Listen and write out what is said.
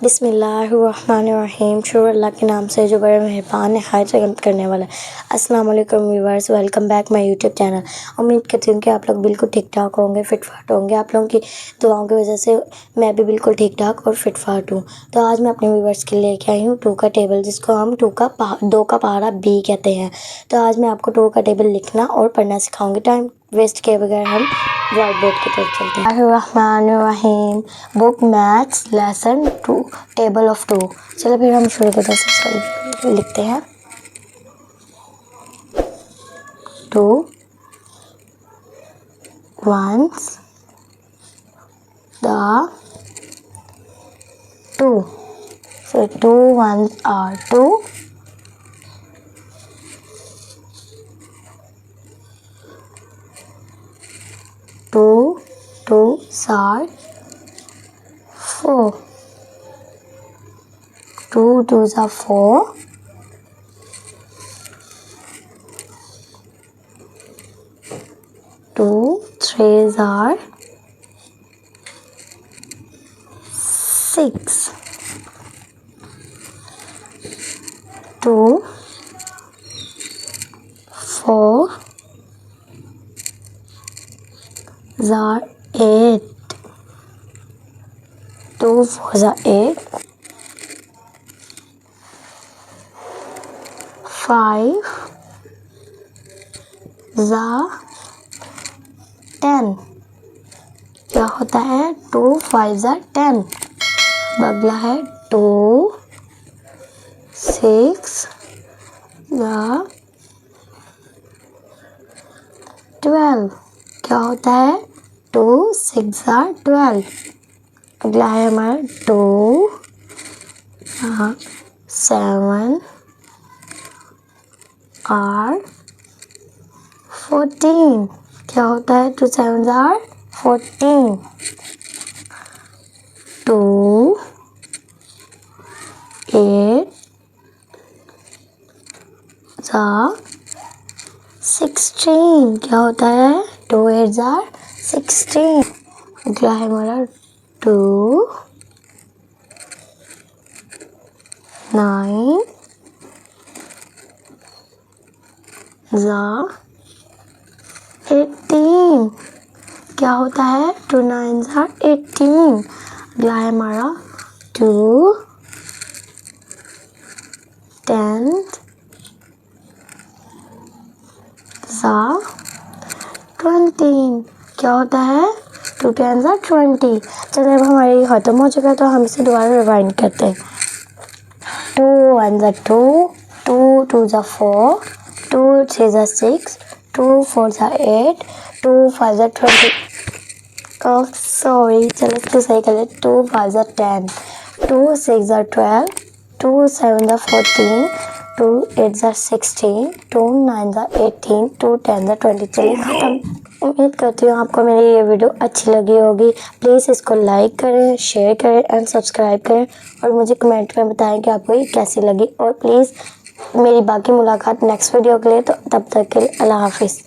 बिस्मिल्लाहिर्रहमानिर्रहीम। शुरू अल्लाह के नाम से जो बड़े मेहरबान नहायत रहमत करने वाला है। अस्सलाम वालेकुम viewers, welcome back my YouTube channel. उम्मीद करती हूँ कि आप लोग बिल्कुल ठीक ठाक होंगे, फिट फाट होंगे। आप लोगों की दुआओं की वजह से मैं भी बिल्कुल ठीक ठाक और फिट फाट हूँ। तो आज मैं अपने व्यूअर्स के लिए लेके आई हूँ 2 का टेबल, जिसको हम 2 का पहाड़ा बी कहते हैं। तो आज मैं आपको 2 का टेबल लिखना और पढ़ना सिखाऊंगी। टाइम वेस्ट किए बगैर हम व्हाइट बोर्ड की तरफ चलते हैं। रहमानिर्रहीम। Book maths lesson 2 table of 2। चलो फिर हम शुरू करते हैं। लिखते हैं 2 ones the 2. So 2 ones are 2. 2 twos are 4. 2 twos are 4. 2 threes are 6. 2 4 are 8. 2 4s are 8. 5 are 10. क्या होता है? 2 5s are 10. अगला है 2 6 are 12. क्या होता है? 2 6 are 12. अगला है हमारा 2 7 are 14. क्या होता है? 2 7s are 14. 2 8 are 16. क्या होता है? 2 8s are 16. अगला है हमारा 2 9 are 18. क्या होता है? 2 9s are 18. अगला है हमारा 2 10 are 20. क्या होता है? 2 10s are 20. चलिए अब हमारी खत्म हो चुका है, तो हम इसे दोबारा रिवाइंड करते हैं। 2 1s are 2. 2 2s are 4. 2 3s are 6. 2 4s are 8. 2 5s are 20. Sorry, चलो इसको सही कर ले। 2 5s are 10. 2 6s are 12. 2 7s are 14. 2 8s are 16. 2 9s are 18. 2 10s are 20. चलिए खत्म। उम्मीद करती हूँ आपको मेरी ये वीडियो अच्छी लगी होगी। प्लीज़ इसको लाइक करें, शेयर करें एंड सब्सक्राइब करें, और मुझे कमेंट में बताएं कि आपको ये कैसी लगी। और प्लीज़ मेरी बाकी मुलाकात नेक्स्ट वीडियो के लिए। तो तब तक के लिए अल्लाह हाफिज़।